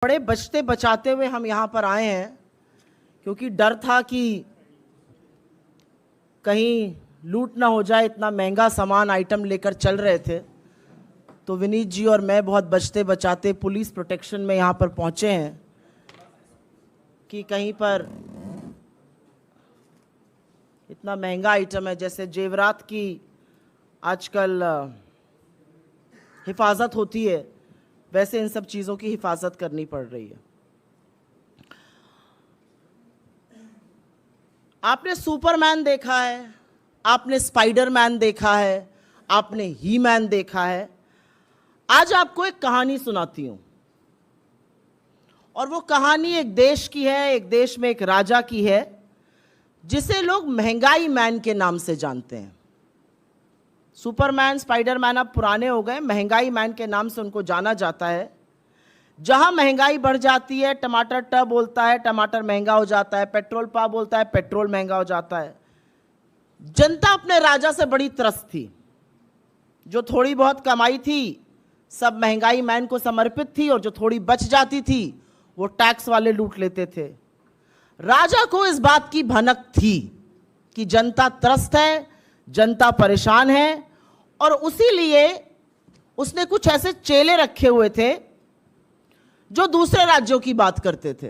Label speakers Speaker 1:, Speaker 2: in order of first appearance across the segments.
Speaker 1: बड़े बचते बचाते हुए हम यहाँ पर आए हैं क्योंकि डर था कि कहीं लूट ना हो जाए। इतना महंगा सामान आइटम लेकर चल रहे थे, तो विनीत जी और मैं बहुत बचते बचाते पुलिस प्रोटेक्शन में यहाँ पर पहुँचे हैं कि कहीं पर इतना महंगा आइटम है, जैसे जेवरात की आजकल हिफाजत होती है, वैसे इन सब चीज़ों की हिफाजत करनी पड़ रही है। आपने सुपरमैन देखा है, आपने स्पाइडरमैन देखा है, आपने ही मैन देखा है। आज आपको एक कहानी सुनाती हूं, और वो कहानी एक देश की है, एक देश में एक राजा की है जिसे लोग महंगाई मैन के नाम से जानते हैं। सुपरमैन स्पाइडरमैन अब पुराने हो गए, महंगाई मैन के नाम से उनको जाना जाता है। जहां महंगाई बढ़ जाती है, टमाटर ट बोलता है, टमाटर महंगा हो जाता है, पेट्रोल पा बोलता है, पेट्रोल महंगा हो जाता है। जनता अपने राजा से बड़ी त्रस्त थी। जो थोड़ी बहुत कमाई थी सब महंगाई मैन को समर्पित थी, और जो थोड़ी बच जाती थी वो टैक्स वाले लूट लेते थे। राजा को इस बात की भनक थी कि जनता त्रस्त है, जनता परेशान है, और उसी लिए उसने कुछ ऐसे चेले रखे हुए थे जो दूसरे राज्यों की बात करते थे।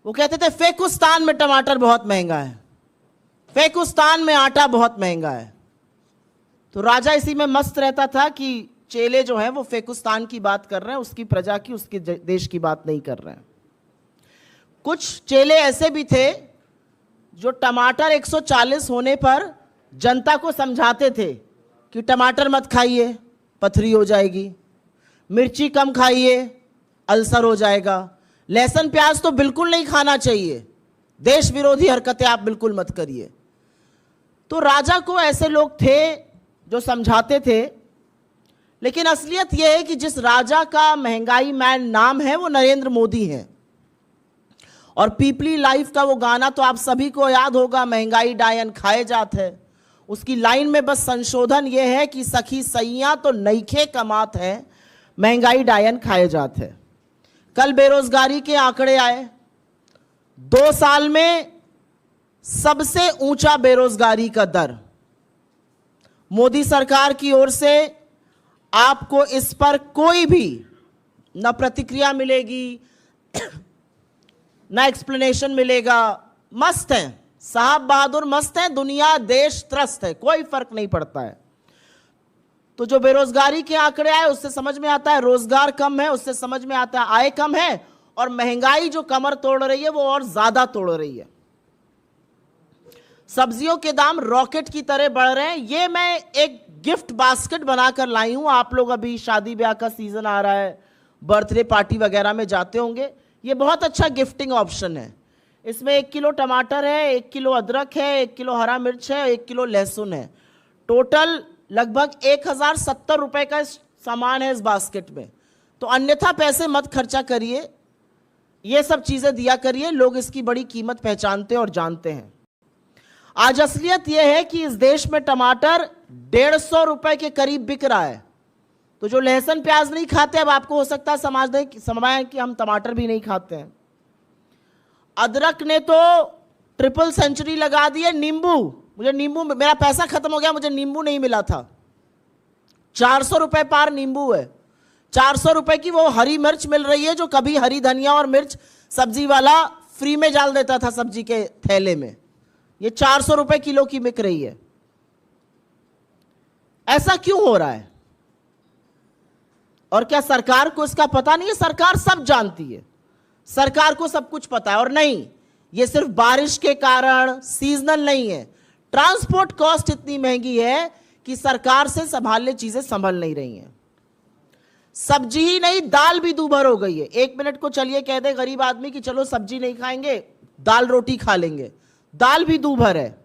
Speaker 1: वो कहते थे फेकुस्तान में टमाटर बहुत महंगा है, फेकुस्तान में आटा बहुत महंगा है। तो राजा इसी में मस्त रहता था कि चेले जो हैं वो फेकुस्तान की बात कर रहे हैं, उसकी प्रजा की, उसके देश की बात नहीं कर रहे हैं। कुछ चेले ऐसे भी थे जो टमाटर 140 होने पर जनता को समझाते थे कि टमाटर मत खाइए, पथरी हो जाएगी, मिर्ची कम खाइए, अल्सर हो जाएगा, लहसुन प्याज तो बिल्कुल नहीं खाना चाहिए, देश विरोधी हरकतें आप बिल्कुल मत करिए। तो राजा को ऐसे लोग थे जो समझाते थे। लेकिन असलियत यह है कि जिस राजा का महंगाई मैन नाम है वो नरेंद्र मोदी है। और पीपली लाइफ का वो गाना तो आप सभी को याद होगा, महंगाई डायन खाए जात है। उसकी लाइन में बस संशोधन ये है कि सखी सैया तो नईखे कमात है, महंगाई डायन खाए जात है। कल बेरोजगारी के आंकड़े आए, 2 साल में सबसे ऊंचा बेरोजगारी का दर। मोदी सरकार की ओर से आपको इस पर कोई भी न प्रतिक्रिया मिलेगी ना एक्सप्लेनेशन मिलेगा। मस्त हैं साहब बहादुर, मस्त हैं, दुनिया देश त्रस्त है, कोई फर्क नहीं पड़ता है। तो जो बेरोजगारी के आंकड़े आए उससे समझ में आता है रोजगार कम है, उससे समझ में आता है आय कम है, और महंगाई जो कमर तोड़ रही है वो और ज्यादा तोड़ रही है। सब्जियों के दाम रॉकेट की तरह बढ़ रहे हैं। ये मैं एक गिफ्ट बास्केट बनाकर लाई हूं। आप लोग अभी शादी ब्याह का सीजन आ रहा है, बर्थडे पार्टी वगैरह में जाते होंगे, ये बहुत अच्छा गिफ्टिंग ऑप्शन है। इसमें 1 किलो टमाटर है, 1 किलो अदरक है, 1 किलो हरा मिर्च है, 1 किलो लहसुन है। टोटल लगभग 1070 रुपए का सामान है इस बास्केट में। तो अन्यथा पैसे मत खर्चा करिए, ये सब चीजें दिया करिए, लोग इसकी बड़ी कीमत पहचानते और जानते हैं। आज असलियत यह है कि इस देश में टमाटर 150 रुपए के करीब बिक रहा है। तो जो लहसुन प्याज नहीं खाते, अब आपको हो सकता है समझाएं कि हम टमाटर भी नहीं खाते हैं। अदरक ने तो ट्रिपल सेंचुरी लगा दी है। नींबू, मुझे नींबू, मेरा पैसा खत्म हो गया, मुझे नींबू नहीं मिला था। 400 रुपए पार नींबू है। 400 रुपए की वो हरी मिर्च मिल रही है जो कभी हरी धनिया और मिर्च सब्जी वाला फ्री में डाल देता था सब्जी के थैले में। ये 400 रुपए किलो की बिक रही है। ऐसा क्यों हो रहा है? और क्या सरकार को इसका पता नहीं है? सरकार सब जानती है, सरकार को सब कुछ पता है। और नहीं, ये सिर्फ बारिश के कारण सीजनल नहीं है। ट्रांसपोर्ट कॉस्ट इतनी महंगी है कि सरकार से संभालने चीजें संभल नहीं रही हैं। सब्जी ही नहीं, दाल भी दूभर हो गई है। 1 मिनट को चलिए कह दे गरीब आदमी कि चलो सब्जी नहीं खाएंगे, दाल रोटी खा लेंगे, दाल भी दूभर है।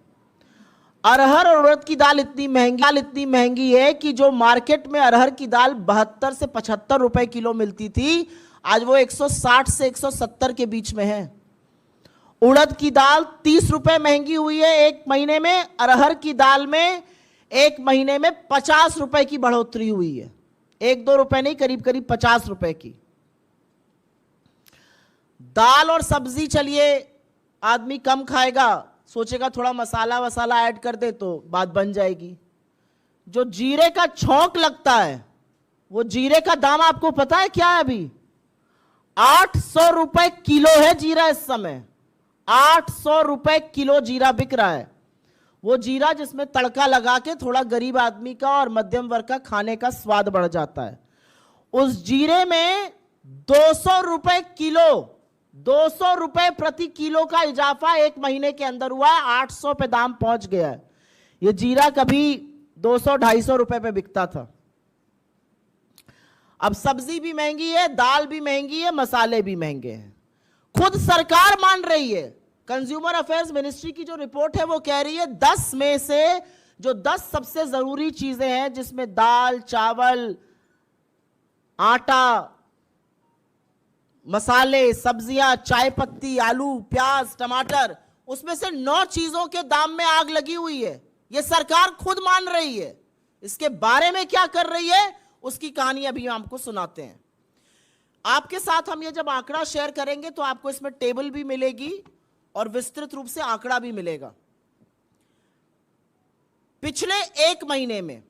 Speaker 1: अरहर और उड़द की दाल इतनी महंगी है कि जो मार्केट में अरहर की दाल 72 से 75 रुपए किलो मिलती थी, आज वो 160 से 170 के बीच में है। उड़द की दाल 30 रुपए महंगी हुई है 1 महीने में। अरहर की दाल में 1 महीने में 50 रुपए की बढ़ोतरी हुई है। 1-2 रुपए नहीं, करीब करीब 50 रुपए की। दाल और सब्जी चलिए आदमी कम खाएगा, सोचेगा थोड़ा मसाला वसाला ऐड कर दे तो बात बन जाएगी। जो जीरे का छौंक लगता है, वो जीरे का दाम आपको पता है क्या है? अभी 800 रुपए किलो है जीरा इस समय। 800 रुपए किलो जीरा बिक रहा है। वो जीरा जिसमें तड़का लगा के थोड़ा गरीब आदमी का और मध्यम वर्ग का खाने का स्वाद बढ़ जाता है। उस जीरे में 200 रुपए किलो, 200 रुपए प्रति किलो का इजाफा एक महीने के अंदर हुआ है। 800 पे दाम पहुंच गया है। ये जीरा कभी 200-250 रुपए पे बिकता था। अब सब्जी भी महंगी है, दाल भी महंगी है, मसाले भी महंगे हैं। खुद सरकार मान रही है। कंज्यूमर अफेयर्स मिनिस्ट्री की जो रिपोर्ट है वो कह रही है 10 में से जो 10 सबसे जरूरी चीजें हैं, जिसमें दाल, चावल, आटा, मसाले, सब्जियां, चाय पत्ती, आलू, प्याज, टमाटर, उसमें से 9 चीजों के दाम में आग लगी हुई है। यह सरकार खुद मान रही है। इसके बारे में क्या कर रही है उसकी कहानी अभी हम आपको सुनाते हैं। आपके साथ हम ये जब आंकड़ा शेयर करेंगे तो आपको इसमें टेबल भी मिलेगी और विस्तृत रूप से आंकड़ा भी मिलेगा। पिछले एक महीने में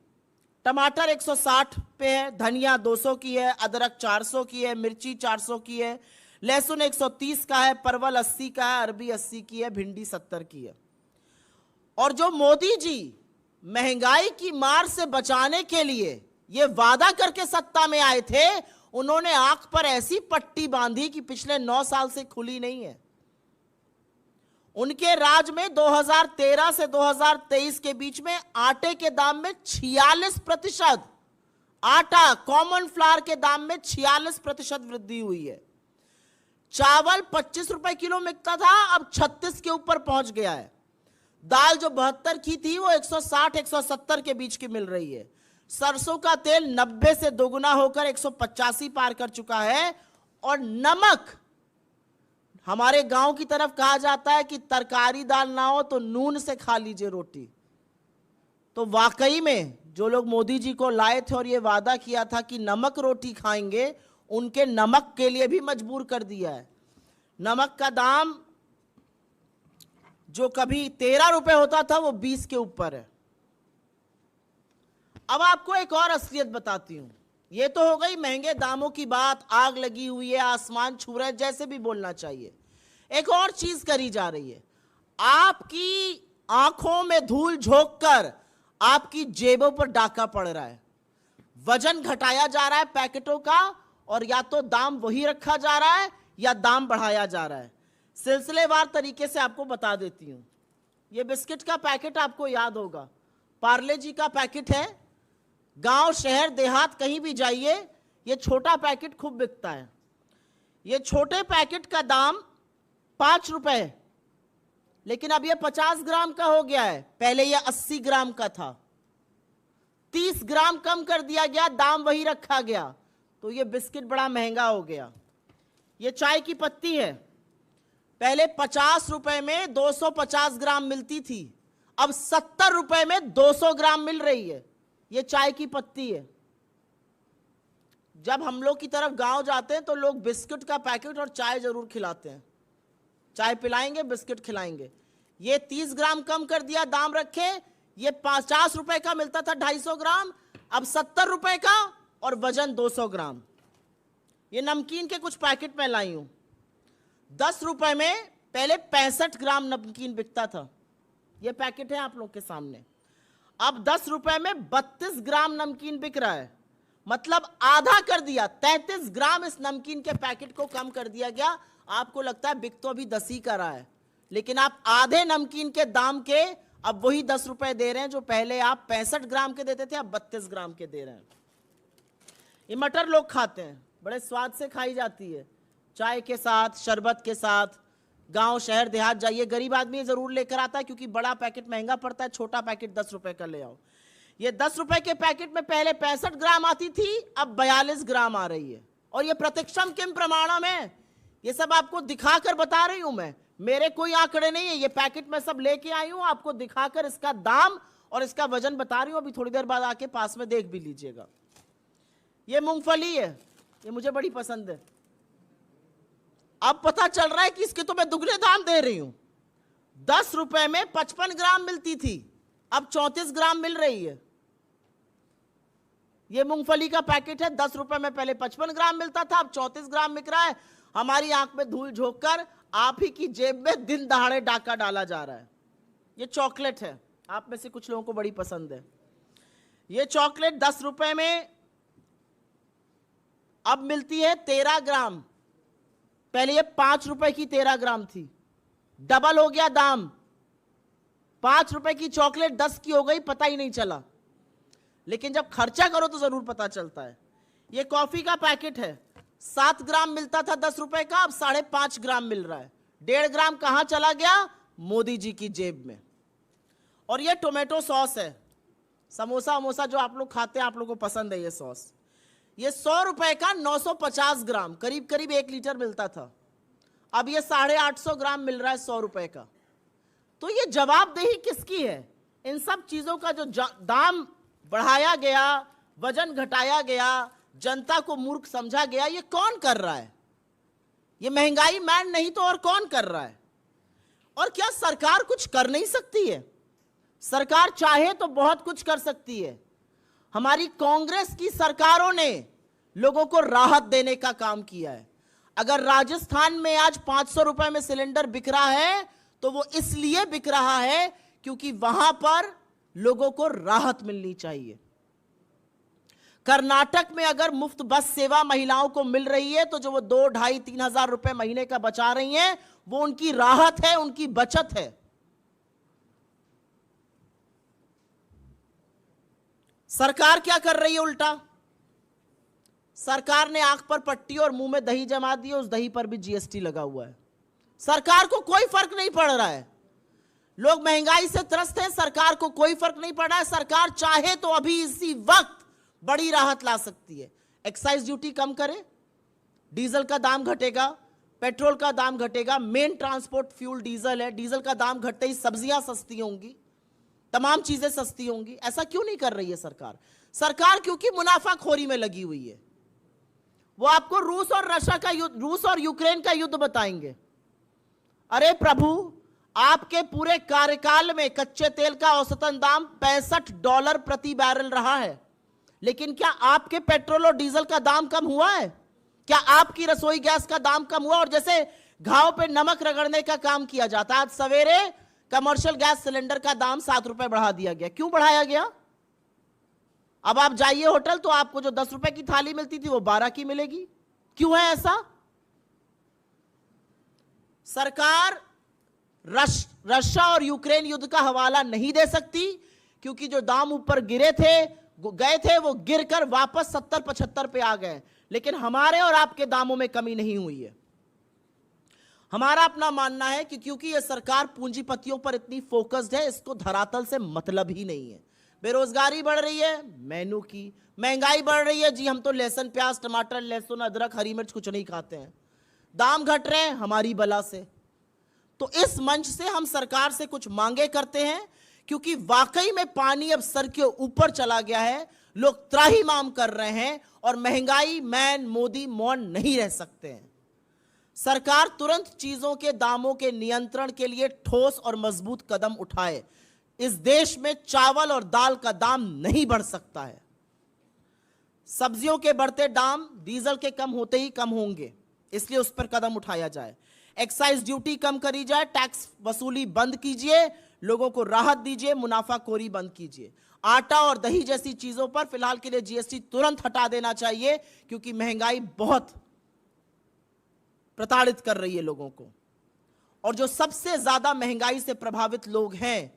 Speaker 1: टमाटर 160 पे है, धनिया 200 की है, अदरक 400 की है, मिर्ची 400 की है, लहसुन 130 का है, परवल 80 का है, अरबी 80 की है, भिंडी 70 की है। और जो मोदी जी महंगाई की मार से बचाने के लिए ये वादा करके सत्ता में आए थे, उन्होंने आंख पर ऐसी पट्टी बांधी कि पिछले 9 साल से खुली नहीं है। उनके राज में 2013 से 2023 के बीच में आटे के दाम में 46%, आटा कॉमन फ्लावर के दाम में 46% वृद्धि हुई है। चावल 25 रुपए किलो मिलता था, अब 36 के ऊपर पहुंच गया है। दाल जो 72 की थी वो 160-170 के बीच की मिल रही है। सरसों का तेल 90 से दोगुना होकर 185 पार कर चुका है। और नमक, हमारे गांव की तरफ कहा जाता है कि तरकारी दाल ना हो तो नून से खा लीजिए रोटी। तो वाकई में जो लोग मोदी जी को लाए थे और ये वादा किया था कि नमक रोटी खाएंगे, उनके नमक के लिए भी मजबूर कर दिया है। नमक का दाम जो कभी 13 रुपए होता था वो 20 के ऊपर है। अब आपको एक और असलियत बताती हूं। ये तो हो गई महंगे दामों की बात, आग लगी हुई है, आसमान छू रहा है, जैसे भी बोलना चाहिए। एक और चीज करी जा रही है। आपकी आंखों में धूल झोंककर आपकी जेबों पर डाका पड़ रहा है। वजन घटाया जा रहा है पैकेटों का, और या तो दाम वही रखा जा रहा है या दाम बढ़ाया जा रहा है। सिलसिलेवार तरीके से आपको बता देती हूं। ये बिस्किट का पैकेट आपको याद होगा, पार्ले जी का पैकेट है। गांव, शहर, देहात कहीं भी जाइए, ये छोटा पैकेट खूब बिकता है। ये छोटे पैकेट का दाम 5 रुपए, लेकिन अब ये 50 ग्राम का हो गया है। पहले ये 80 ग्राम का था, 30 ग्राम कम कर दिया गया, दाम वही रखा गया, तो ये बिस्किट बड़ा महंगा हो गया। ये चाय की पत्ती है, पहले 50 रुपए में 250 ग्राम मिलती थी, अब 70 रुपए में 200 ग्राम मिल रही है। ये चाय की पत्ती है। जब हम लोग की तरफ गांव जाते हैं तो लोग बिस्किट का पैकेट और चाय जरूर खिलाते हैं। चाय पिलाएंगे, बिस्किट खिलाएंगे। ये 30 ग्राम कम कर दिया, दाम रखे। ये 50 रुपए का मिलता था 250 ग्राम, अब 70 रुपए का, और वजन 200 ग्राम। ये नमकीन के कुछ पैकेट में लाई हूं। 10 रुपए में पहले 65 ग्राम नमकीन बिकता था। ये पैकेट है आप लोग के सामने। अब 10 रुपए में 32 ग्राम नमकीन बिक रहा है, मतलब आधा कर दिया। 33 ग्राम इस नमकीन के पैकेट को कम कर दिया गया। आपको लगता है बिक तो अभी 10 ही का रहा है, लेकिन आप आधे नमकीन के दाम के अब वही 10 रुपए दे रहे हैं जो पहले आप 65 ग्राम के देते थे, अब 32 ग्राम के दे रहे हैं। ये मटर लोग खाते हैं, बड़े स्वाद से खाई जाती है, चाय के साथ, शरबत के साथ। गांव, शहर, देहात जाइए, गरीब आदमी जरूर लेकर आता है क्योंकि बड़ा पैकेट महंगा पड़ता है, छोटा पैकेट 10 रुपए का ले आओ। ये 10 रुपए के पैकेट में पहले 65 ग्राम आती थी, अब 42 ग्राम आ रही है। और ये प्रतिक्षम किम प्रमाणम है, ये सब आपको दिखाकर बता रही हूं मैं, मेरे कोई आंकड़े नहीं है। ये पैकेट में सब लेके आई हूं, आपको दिखाकर इसका दाम और इसका वजन बता रही हूं। अभी थोड़ी देर बाद आके पास में देख भी लीजिएगा। ये मूंगफली है, ये मुझे बड़ी पसंद है। अब पता चल रहा है कि इसके तो मैं दुगने दाम दे रही हूं। 10 रुपए में 55 ग्राम मिलती थी, अब 34 ग्राम मिल रही है। ये मूंगफली का पैकेट है, 10 रुपए में पहले 55 ग्राम मिलता था, अब 34 ग्राम बिक रहा है। हमारी आंख में धूल झोंक कर आप ही की जेब में दिन दहाड़े डाका डाला जा रहा है। ये चॉकलेट है, आप में से कुछ लोगों को बड़ी पसंद है। ये चॉकलेट 10 रुपए में अब मिलती है 13 ग्राम, पहले ये 5 रुपए की 13 ग्राम थी, डबल हो गया दाम। 5 रुपए की चॉकलेट 10 की हो गई, पता ही नहीं चला। लेकिन जब खर्चा करो तो जरूर पता चलता है। ये कॉफी का पैकेट है, 7 ग्राम मिलता था 10 रुपए का, अब 5.5 ग्राम मिल रहा है। 1.5 ग्राम कहां चला गया? मोदी जी की जेब में। और ये टोमेटो सॉस है, समोसा वमोसा जो आप लोग खाते हैं, आप लोगों को पसंद है ये सॉस। ये 100 रुपए का 950 ग्राम, करीब करीब 1 लीटर मिलता था, अब ये 850 ग्राम मिल रहा है 100 रुपए का। तो ये जवाबदेही किसकी है? इन सब चीजों का जो दाम बढ़ाया गया, वजन घटाया गया, जनता को मूर्ख समझा गया, ये कौन कर रहा है? ये महंगाई मैन नहीं तो और कौन कर रहा है? और क्या सरकार कुछ कर नहीं सकती है? सरकार चाहे तो बहुत कुछ कर सकती है। हमारी कांग्रेस की सरकारों ने लोगों को राहत देने का काम किया है। अगर राजस्थान में आज 500 रुपए में सिलेंडर बिक रहा है तो वो इसलिए बिक रहा है क्योंकि वहां पर लोगों को राहत मिलनी चाहिए। कर्नाटक में अगर मुफ्त बस सेवा महिलाओं को मिल रही है तो जो वो 2, 2.5, 3 हजार रुपए महीने का बचा रही हैं, वो उनकी राहत है, उनकी बचत है। सरकार क्या कर रही है उल्टा? सरकार ने आंख पर पट्टी और मुंह में दही जमा दी, उस दही पर भी जीएसटी लगा हुआ है। सरकार को कोई फर्क नहीं पड़ रहा है। लोग महंगाई से त्रस्त हैं, सरकार को कोई फर्क नहीं पड़ रहा है। सरकार चाहे तो अभी इसी वक्त बड़ी राहत ला सकती है। एक्साइज ड्यूटी कम करे, डीजल का दाम घटेगा, पेट्रोल का दाम घटेगा। मेन ट्रांसपोर्ट फ्यूल डीजल है, डीजल का दाम घटते ही सब्जियां सस्ती होंगी, तमाम चीजें सस्ती होंगी। ऐसा क्यों नहीं कर रही है सरकार? सरकार क्योंकि मुनाफाखोरी में लगी हुई है। वो आपको रूस और यूक्रेन का युद्ध बताएंगे। अरे प्रभु, आपके पूरे कार्यकाल में कच्चे तेल का औसतन दाम $65 प्रति बैरल रहा है, लेकिन क्या आपके पेट्रोल और डीजल का दाम कम हुआ है? क्या आपकी रसोई गैस का दाम कम हुआ? और जैसे घाव पे नमक रगड़ने का काम किया जाता है, आज सवेरे कमर्शियल गैस सिलेंडर का दाम 7 रुपए बढ़ा दिया गया। क्यों बढ़ाया गया? अब आप जाइए होटल तो आपको जो 10 रुपए की थाली मिलती थी वो 12 की मिलेगी। क्यों है ऐसा? सरकार रशिया और यूक्रेन युद्ध का हवाला नहीं दे सकती क्योंकि जो दाम ऊपर गए थे वो गिरकर वापस 70-75 पे आ गए। लेकिन हमारे और आपके दामों में कमी नहीं हुई है। हमारा अपना मानना है कि क्योंकि यह सरकार पूंजीपतियों पर इतनी फोकस्ड है, इसको धरातल से मतलब ही नहीं है। बेरोजगारी बढ़ रही है, मेनू की महंगाई बढ़ रही है, जी हम तो लहसुन प्याज टमाटर लहसुन अदरक हरी मिर्च कुछ नहीं खाते हैं। दाम घट रहे हैं हमारी बला से। तो इस मंच से हम सरकार से कुछ मांगे करते हैं क्योंकि वाकई में पानी अब सर के ऊपर चला गया है। लोग त्राहिमाम कर रहे हैं और महंगाई मैन मोदी मौन नहीं रह सकते हैं। सरकार तुरंत चीजों के दामों के नियंत्रण के लिए ठोस और मजबूत कदम उठाए। इस देश में चावल और दाल का दाम नहीं बढ़ सकता है। सब्जियों के बढ़ते दाम डीजल के कम होते ही कम होंगे, इसलिए उस पर कदम उठाया जाए। एक्साइज ड्यूटी कम करी जाए, टैक्स वसूली बंद कीजिए, लोगों को राहत दीजिए, मुनाफाखोरी बंद कीजिए। आटा और दही जैसी चीजों पर फिलहाल के लिए जीएसटी तुरंत हटा देना चाहिए क्योंकि महंगाई बहुत प्रताड़ित कर रही है लोगों को। और जो सबसे ज्यादा महंगाई से प्रभावित लोग हैं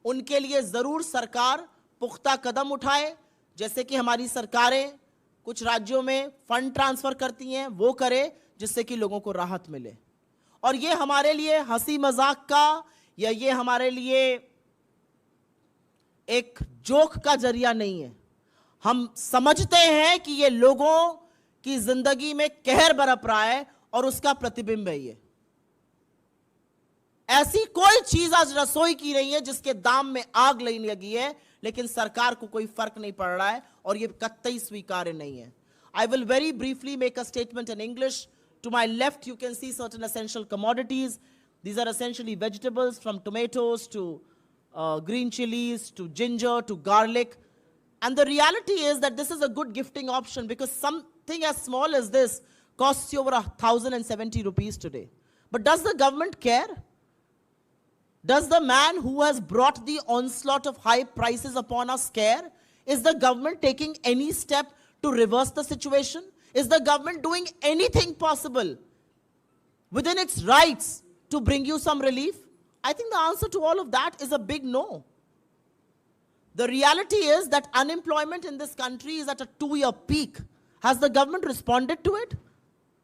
Speaker 1: उनके लिए जरूर सरकार पुख्ता कदम उठाए, जैसे कि हमारी सरकारें कुछ राज्यों में फंड ट्रांसफर करती हैं, वो करे जिससे कि लोगों को राहत मिले। और ये हमारे लिए हंसी मजाक का या ये हमारे लिए एक जोक का जरिया नहीं है। हम समझते हैं कि ये लोगों की जिंदगी में कहर बरप रहा है और उसका प्रतिबिंब है ये। ऐसी कोई चीज आज रसोई की नहीं है जिसके दाम में आग लगने लगी है, लेकिन सरकार को कोई फर्क नहीं पड़ रहा है और ये कतई स्वीकार्य नहीं है। I will very briefly make a statement in English. To my left, you can see certain essential commodities. These are essentially vegetables, from tomatoes to green chilies to ginger to garlic. And the reality is that this is a good gifting option, because something as small as this costs you over 1,070 rupees today. But does the government care? Does the man who has brought the onslaught of high prices upon us care? Is the government taking any step to reverse the situation? Is the government doing anything possible within its rights to bring you some relief? I think the answer to all of that is a big no. The reality is that unemployment in this country is at a 2-year peak. Has the government responded to it?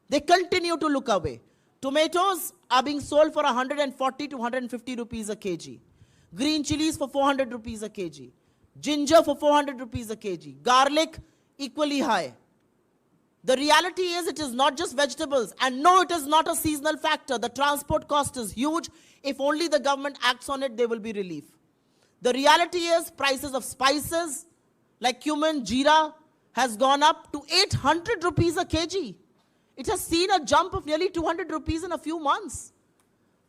Speaker 1: They continue to look away. Tomatoes are being sold for 140 to 150 rupees a kg. Green chilies for 400 rupees a kg. Ginger for 400 rupees a kg. Garlic equally high. The reality is it is not just vegetables. And no, it is not a seasonal factor. The transport cost is huge. If only the government acts on it, there will be relief. The reality is prices of spices like cumin, jeera has gone up to 800 rupees a kg. It has seen a jump of nearly 200 rupees in a few months.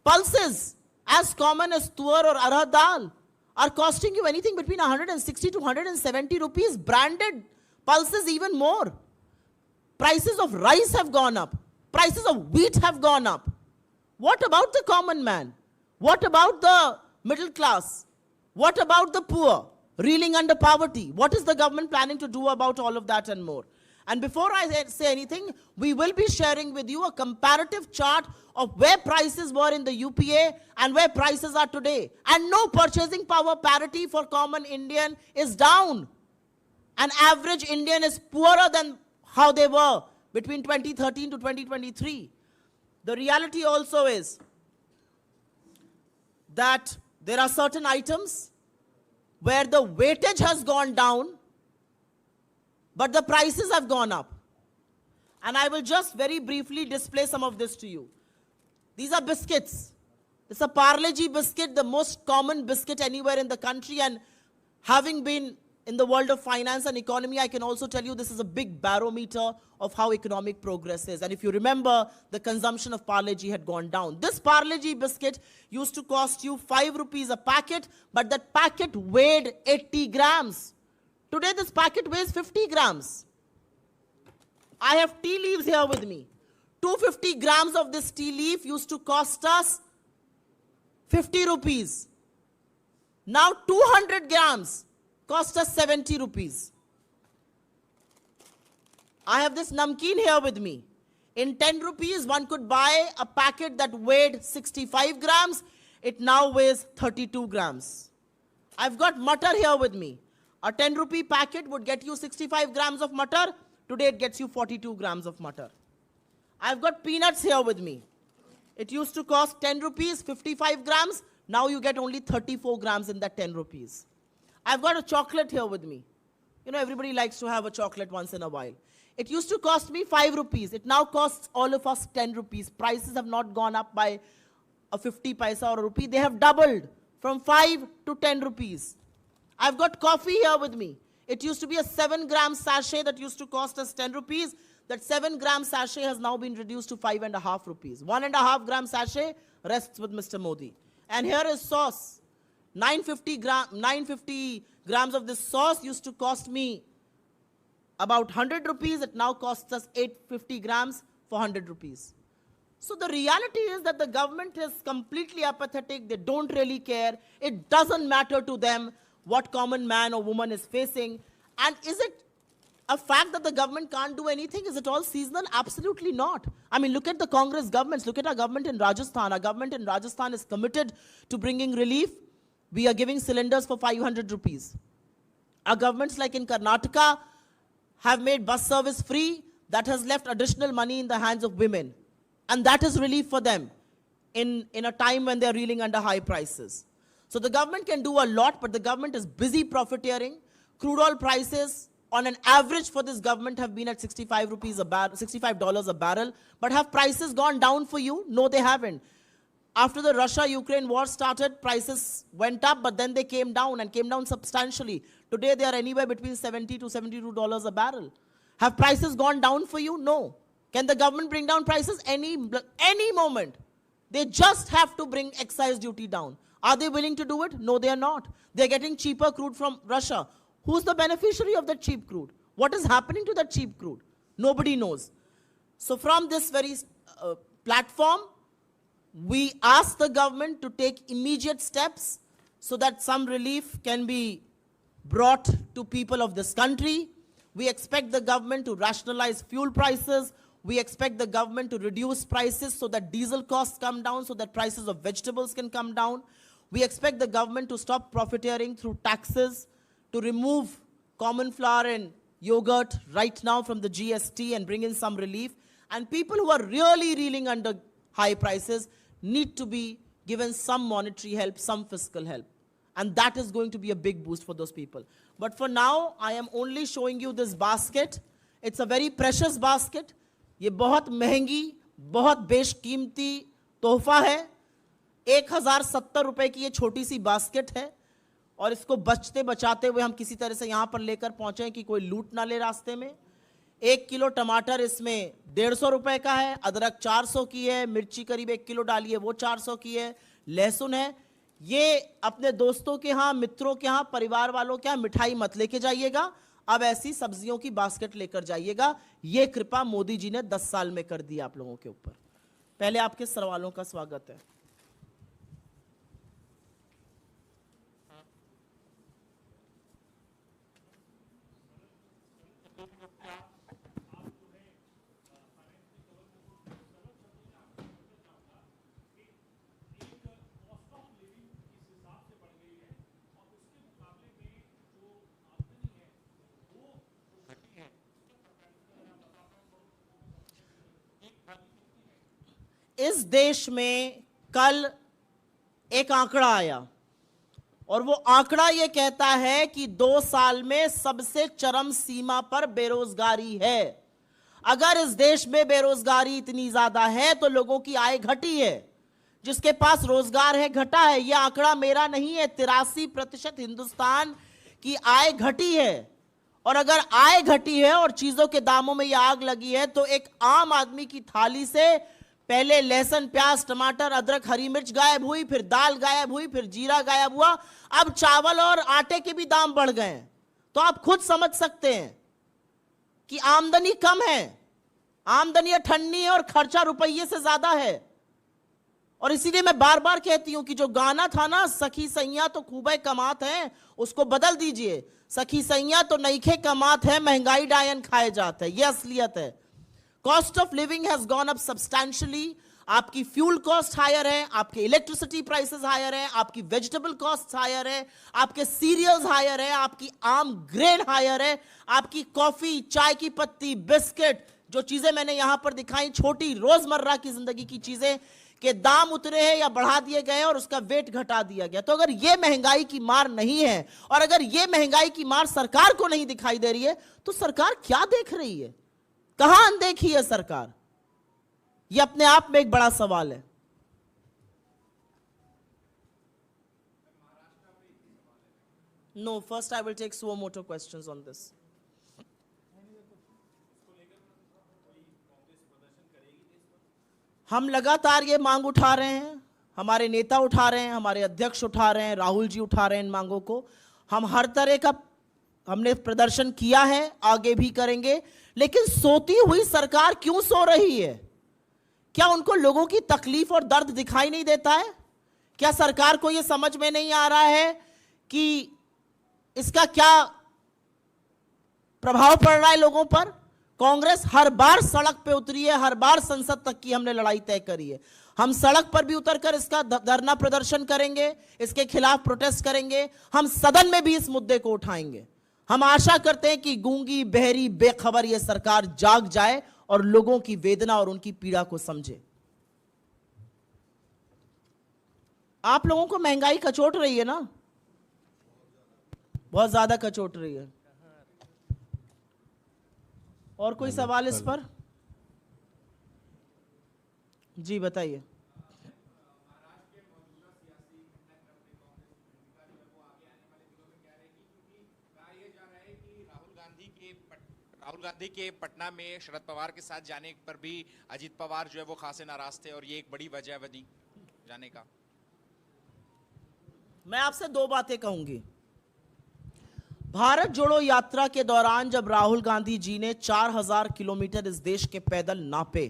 Speaker 1: Pulses, as common as tuar or arhar dal, are costing you anything between 160 to 170 rupees. Branded pulses even more. Prices of rice have gone up. Prices of wheat have gone up. What about the common man? What about the middle class? What about the poor, reeling under poverty? What is the government planning to do about all of that and more? And before I say anything, we will be sharing with you a comparative chart of where prices were in the UPA and where prices are today. And no, purchasing power parity for common Indian is down. An average Indian is poorer than how they were between 2013 to 2023. The reality also is that there are certain items where the weightage has gone down, but the prices have gone up. And I will just very briefly display some of this to you. These are biscuits. It's a Parle-G biscuit, the most common biscuit anywhere in the country. And having been in the world of finance and economy, I can also tell you this is a big barometer of how economic progress is. And if you remember, the consumption of Parle-G had gone down. This Parle-G biscuit used to cost you 5 rupees a packet, but that packet weighed 80 grams. Today, this packet weighs 50 grams. I have tea leaves here with me. 250 grams of this tea leaf used to cost us 50 rupees. Now 200 grams cost us 70 rupees. I have this namkeen here with me. In 10 rupees, one could buy a packet that weighed 65 grams. It now weighs 32 grams. I've got mutter here with me. A 10 rupee packet would get you 65 grams of mutter. Today it gets you 42 grams of mutter. I've got peanuts here with me. It used to cost 10 rupees, 55 grams. Now you get only 34 grams in that 10 rupees. I've got a chocolate here with me. You know, everybody likes to have a chocolate once in a while. It used to cost me 5 rupees. It now costs all of us 10 rupees. Prices have not gone up by a 50 paisa or a rupee. They have doubled from 5 to 10 rupees. I've got coffee here with me. It used to be a 7-gram sachet that used to cost us 10 rupees. That 7-gram sachet has now been reduced to 5.5 rupees. 1.5-gram sachet rests with Mr. Modi. And here is sauce. 950 grams of this sauce used to cost me about 100 rupees. It now costs us 850 grams for 100 rupees. So the reality is that the government is completely apathetic. They don't really care. It doesn't matter to them what common man or woman is facing. And is it a fact that the government can't do anything? Is it all seasonal? Absolutely not. I mean, look at the Congress governments. Look at our government in Rajasthan. Our government in Rajasthan is committed to bringing relief. We are giving cylinders for 500 rupees. Our governments like in Karnataka have made bus service free. That has left additional money in the hands of women. And that is relief for them in a time when they're reeling under high prices. So the government can do a lot, but the government is busy profiteering. Crude oil prices on an average for this government have been at $65 a barrel. But have prices gone down for you? No, they haven't. After the Russia-Ukraine war started, prices went up, but then they came down and came down substantially. Today, they are anywhere between $70 to $72 a barrel. Have prices gone down for you? No. Can the government bring down prices any moment? They just have to bring excise duty down. Are they willing to do it? No, they are not. They're getting cheaper crude from Russia. Who's the beneficiary of that cheap crude? What is happening to that cheap crude? Nobody knows. So from this very platform, we ask the government to take immediate steps so that some relief can be brought to people of this country. We expect the government to rationalize fuel prices. We expect the government to reduce prices so that diesel costs come down, so that prices of vegetables can come down. We expect the government to stop profiteering through taxes, to remove common flour and yogurt right now from the GST and bring in some relief. And people who are really reeling under high prices need to be given some monetary help, some fiscal help. And that is going to be a big boost for those people. But for now, I am only showing you this basket. It's a very precious basket. ये बहुत महंगी, बहुत बेशकीमती तोहफा है. 1070 रुपए की ये छोटी सी बास्केट है और इसको बचते बचाते हुए हम किसी तरह से यहाँ पर लेकर पहुँचे कि कोई लूट ना ले रास्ते में. 1 किलो टमाटर इसमें 150 रुपए का है, अदरक 400 की है, मिर्ची करीब 1 किलो डालिए वो 400 की है, लहसुन है. ये अपने दोस्तों के यहाँ, मित्रों के यहाँ, परिवार वालों के यहाँ मिठाई मत लेके जाइएगा. अब ऐसी सब्जियों की बास्केट लेकर जाइएगा. ये कृपा मोदी जी ने 10 साल में कर दी आप लोगों के ऊपर. पहले आपके सवालों का स्वागत है. इस देश में कल एक आंकड़ा आया और वो आंकड़ा ये कहता है कि 2 साल में सबसे चरम सीमा पर बेरोजगारी है. अगर इस देश में बेरोजगारी इतनी ज्यादा है तो लोगों की आय घटी है. जिसके पास रोजगार है घटा है. यह आंकड़ा मेरा नहीं है. 83% हिंदुस्तान की आय घटी है. और अगर आय घटी है और चीजों के दामों में यह आग लगी है तो एक आम आदमी की थाली से पहले लहसुन, प्याज, टमाटर, अदरक, हरी मिर्च गायब हुई, फिर दाल गायब हुई, फिर जीरा गायब हुआ. अब चावल और आटे के भी दाम बढ़ गए. तो आप खुद समझ सकते हैं कि आमदनी कम है, आमदनी अठन्नी है और खर्चा रुपये से ज्यादा है. और इसीलिए मैं बार बार कहती हूं कि जो गाना था ना, सखी सैया तो खूबे कमात है, उसको बदल दीजिए. सखी सैया तो नईखे कमात है, महंगाई डायन खाए जाते हैं. यह असलियत है. Cost of living has gone up substantially. आपकी फ्यूल कॉस्ट हायर है, आपके इलेक्ट्रिसिटी प्राइसेस हायर है, आपकी वेजिटेबल कॉस्ट हायर है, आपके सीरियल्स हायर है, आपकी आम ग्रेन हायर है, आपकी कॉफी, चाय की पत्ती, बिस्किट, जो चीजें मैंने यहां पर दिखाई, छोटी रोजमर्रा की जिंदगी की चीजें के दाम उतरे हैं या बढ़ा दिए गए और उसका वेट घटा दिया गया. तो अगर ये महंगाई की मार नहीं है और अगर ये महंगाई की मार सरकार को नहीं दिखाई दे रही है तो सरकार क्या देख रही है? कहां अनदेखी है सरकार? यह अपने आप में एक बड़ा सवाल है. No, first I will take suo moto questions on this. हम लगातार ये मांग उठा रहे हैं, हमारे नेता उठा रहे हैं, हमारे अध्यक्ष उठा रहे हैं, राहुल जी उठा रहे हैं इन मांगों को. हम हर तरह का हमने प्रदर्शन किया है, आगे भी करेंगे. लेकिन सोती हुई सरकार क्यों सो रही है? क्या उनको लोगों की तकलीफ और दर्द दिखाई नहीं देता है? क्या सरकार को यह समझ में नहीं आ रहा है कि इसका क्या प्रभाव पड़ रहा है लोगों पर? कांग्रेस हर बार सड़क पे उतरी है, हर बार संसद तक की हमने लड़ाई तय करी है. हम सड़क पर भी उतरकर इसका धरना प्रदर्शन करेंगे, इसके खिलाफ प्रोटेस्ट करेंगे. हम सदन में भी इस मुद्दे को उठाएंगे. हम आशा करते हैं कि गूंगी, बहरी, बेखबर यह सरकार जाग जाए और लोगों की वेदना और उनकी पीड़ा को समझे. आप लोगों को महंगाई कचोट रही है ना, बहुत ज्यादा कचोट रही है. और कोई सवाल इस पर? जी बताइए.
Speaker 2: राहुल गांधी के पटना में शरद पवार के साथ जाने पर भी अजीत पवार जो है वो खासे नाराज थे और ये एक बड़ी वजह बनी जाने का।
Speaker 1: मैं आपसे दो बातें कहूंगी। भारत जोड़ो यात्रा के दौरान जब राहुल गांधी जी ने 4000 किलोमीटर इस देश के पैदल नापे,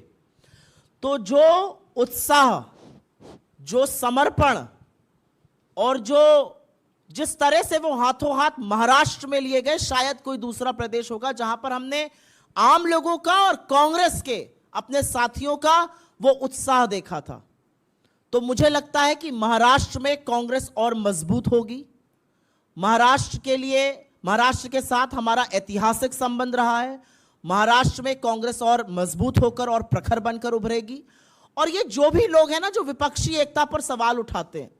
Speaker 1: तो जो उत्साह, जो समर्पण और जो जिस तरह से वो हाथों हाथ महाराष्ट्र में लिए गए, शायद कोई दूसरा प्रदेश होगा जहां पर हमने आम लोगों का और कांग्रेस के अपने साथियों का वो उत्साह देखा था। तो मुझे लगता है कि महाराष्ट्र में कांग्रेस और मजबूत होगी। महाराष्ट्र के लिए, महाराष्ट्र के साथ हमारा ऐतिहासिक संबंध रहा है। महाराष्ट्र में कांग्रेस और मजबूत होकर और प्रखर बनकर उभरेगी। और ये जो भी लोग हैं ना, जो विपक्षी एकता पर सवाल उठाते हैं,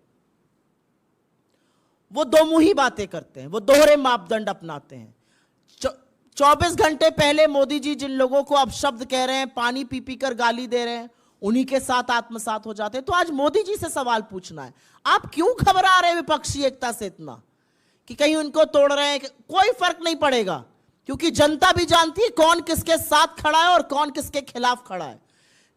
Speaker 1: वो दोमुही बातें करते हैं, वो दोहरे मापदंड अपनाते हैं। 24 घंटे पहले मोदी जी जिन लोगों को अब शब्द कह रहे हैं, पानी पी पी कर गाली दे रहे हैं, उन्हीं के साथ आत्मसात हो जाते हैं। तो आज मोदी जी से सवाल पूछना है, आप क्यों घबरा रहे हैं विपक्षी एकता से इतना कि कहीं उनको तोड़ रहे हैं? कोई फर्क नहीं पड़ेगा, क्योंकि जनता भी जानती है कौन किसके साथ खड़ा है और कौन किसके खिलाफ खड़ा है।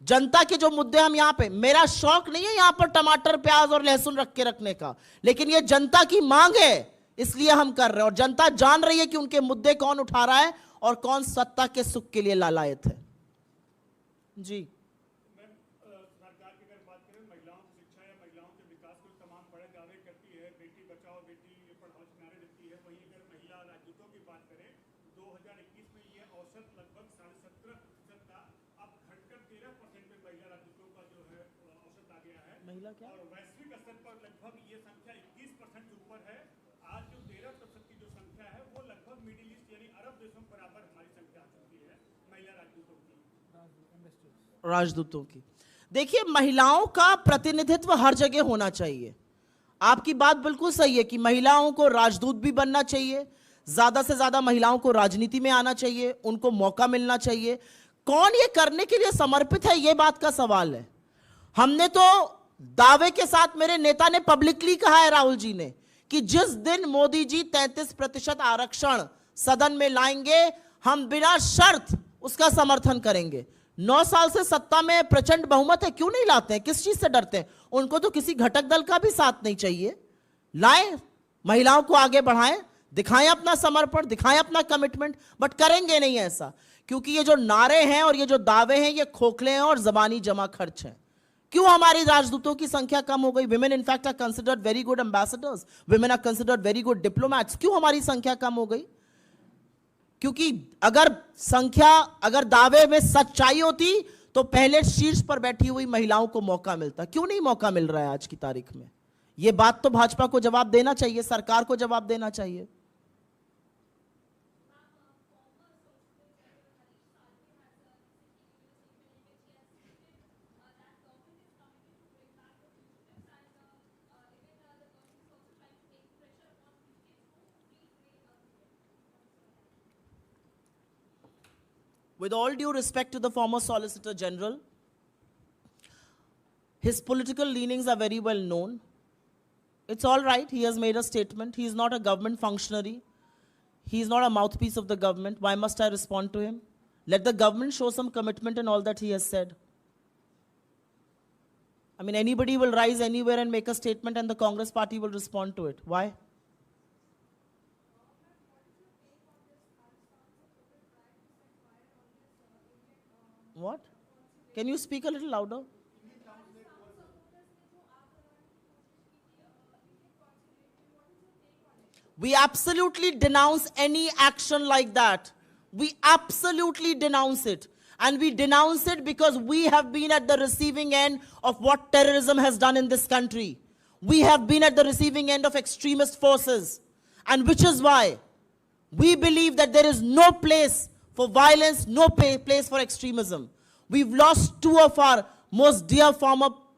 Speaker 1: जनता के जो मुद्दे हम यहां पे, मेरा शौक नहीं है यहां पर टमाटर प्याज और लहसुन रख के रखने का, लेकिन ये जनता की मांग है, इसलिए हम कर रहे हैं। और जनता जान रही है कि उनके मुद्दे कौन उठा रहा है और कौन सत्ता के सुख के लिए लालायत है। जी,
Speaker 3: सरकार की अगर बात करें, महिलाओं की शिक्षा या महिलाओं के विकास को तमाम बड़े दावे करती है, बेटी बचाओ बेटी पढ़ाओ के नारे देती है। वहीं अगर महिला राजदूतों की बात करें, 2021 में ये औसत लगभग 17.5% था, अब घटकर 13% में महिला राजदूतों का जो है औसत आ गया है।
Speaker 1: महिला क्या?
Speaker 3: और वैश्विक स्तर पर लगभग ये संख्या 21% के ऊपर है। आज जो 13% की जो संख्या है वो लगभग मिडिल ईस्ट यानी अरब देशों के बराबर हमारी संख्या आ चुकी है महिला राजदूतों की,
Speaker 1: राजदूतों की। देखिए, महिलाओं का प्रतिनिधित्व हर जगह होना चाहिए। आपकी बात बिल्कुल सही है कि महिलाओं को राजदूत भी बनना चाहिए, ज्यादा से ज्यादा महिलाओं को राजनीति में आना चाहिए, उनको मौका मिलना चाहिए। कौन ये करने के लिए समर्पित है, ये बात का सवाल है। हमने तो दावे के साथ, मेरे नेता ने पब्लिकली कहा है, राहुल जी ने, कि जिस दिन मोदी जी 33% आरक्षण सदन में लाएंगे, हम बिना शर्त उसका समर्थन करेंगे। 9 साल से सत्ता में प्रचंड बहुमत है, क्यों नहीं लाते हैं? किस चीज से डरते हैं? उनको तो किसी घटक दल का भी साथ नहीं चाहिए। लाएं, महिलाओं को आगे बढ़ाएं, दिखाएं अपना समर्पण, दिखाएं अपना कमिटमेंट, बट करेंगे नहीं ऐसा, क्योंकि ये जो नारे हैं और ये जो दावे हैं, ये खोखले हैं और जबानी जमा खर्च हैं। क्यों हमारी राजदूतों की संख्या कम हो गई? Women in fact are considered very good ambassadors, women are considered very good diplomats. क्यों हमारी संख्या कम हो गई? क्योंकि अगर दावे में सच्चाई होती तो पहले शीर्ष पर बैठी हुई महिलाओं को मौका मिलता। क्यों नहीं मौका मिल रहा है आज की तारीख में? यह बात तो भाजपा को जवाब देना चाहिए, सरकार को जवाब देना चाहिए। With all due respect to the former Solicitor General, his political leanings are very well known. It's all right, he has made a statement. He is not a government functionary. He is not a mouthpiece of the government. Why must I respond to him? Let the government show some commitment in all that he has said. I mean, anybody will rise anywhere and make a statement and the Congress party will respond to it. Why? What? Can you speak a little louder? We absolutely denounce any action like that. We absolutely denounce it. And we denounce it because we have been at the receiving end of what terrorism has done in this country. We have been at the receiving end of extremist forces. And which is why we believe that there is no place for violence, no place for extremism. We've lost two of our most dear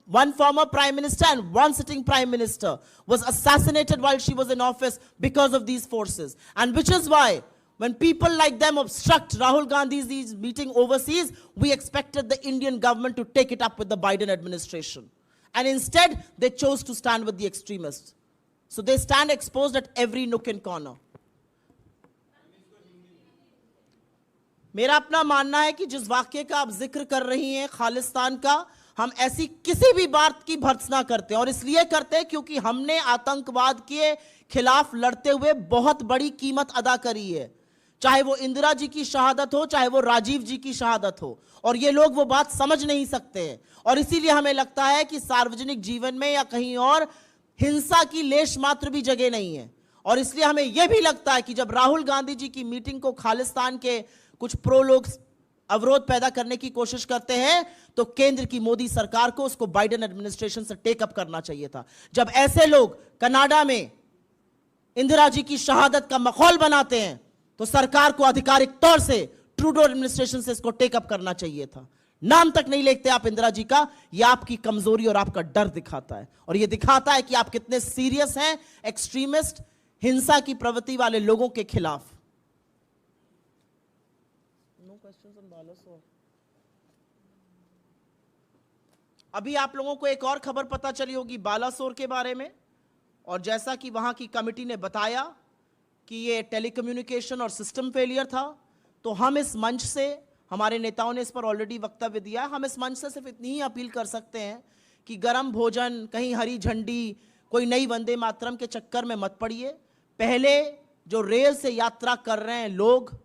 Speaker 1: one former prime minister and one sitting prime minister was assassinated while she was in office because of these forces. And which is why when people like them obstruct Rahul Gandhi's meeting overseas, we expected the Indian government to take it up with the Biden administration. And instead, they chose to stand with the extremists. So they stand exposed at every nook and corner. मेरा अपना मानना है कि जिस वाक्य का आप जिक्र कर रही हैं खालिस्तान का, हम ऐसी किसी भी बात की भर्त्सना करते हैं, और इसलिए करते हैं क्योंकि हमने आतंकवाद के खिलाफ लड़ते हुए बहुत बड़ी कीमत अदा करी है, चाहे वो इंदिरा जी की शहादत हो, चाहे वो राजीव जी की शहादत हो, और ये लोग वो बात समझ नहीं सकते हैं। और इसीलिए हमें लगता है कि सार्वजनिक जीवन में या कहीं और हिंसा की लेश मात्र भी जगह नहीं है। और इसलिए हमें यह भी लगता है कि जब राहुल गांधी जी की मीटिंग को खालिस्तान के कुछ प्रो लोग अवरोध पैदा करने की कोशिश करते हैं, तो केंद्र की मोदी सरकार को उसको बाइडेन एडमिनिस्ट्रेशन से टेकअप करना चाहिए था। जब ऐसे लोग कनाडा में इंदिरा जी की शहादत का मखौल बनाते हैं, तो सरकार को आधिकारिक तौर से ट्रूडो एडमिनिस्ट्रेशन से इसको टेकअप करना चाहिए था। नाम तक नहीं लेते आप इंदिरा जी का, यह आपकी कमजोरी और आपका डर दिखाता है, और यह दिखाता है कि आप कितने सीरियस हैं एक्सट्रीमिस्ट हिंसा की प्रवृत्ति वाले लोगों के खिलाफ। अभी आप लोगों को एक और खबर पता चली होगी बालासोर के बारे में, और जैसा कि वहां की कमेटी ने बताया कि ये टेलीकम्युनिकेशन और सिस्टम फेलियर था, तो हम इस मंच से, हमारे नेताओं ने इस पर ऑलरेडी वक्तव्य दिया, हम इस मंच से सिर्फ इतनी ही अपील कर सकते हैं कि गर्म भोजन, कहीं हरी झंडी, कोई नई वंदे मातरम के चक्कर में मत पड़िए। पहले जो रेल से यात्रा कर रहे हैं लोग,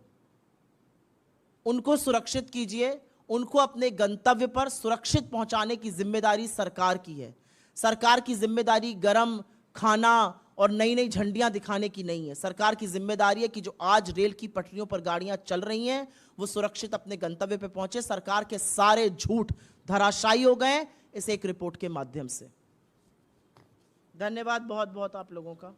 Speaker 1: उनको सुरक्षित कीजिए, उनको अपने गंतव्य पर सुरक्षित पहुंचाने की जिम्मेदारी सरकार की है। सरकार की जिम्मेदारी गरम खाना और नई नई झंडियां दिखाने की नहीं है। सरकार की जिम्मेदारी है कि जो आज रेल की पटरियों पर गाड़ियां चल रही हैं, वो सुरक्षित अपने गंतव्य पर पहुंचे। सरकार के सारे झूठ धराशायी हो गए इस एक रिपोर्ट के माध्यम से। धन्यवाद बहुत बहुत आप लोगों का।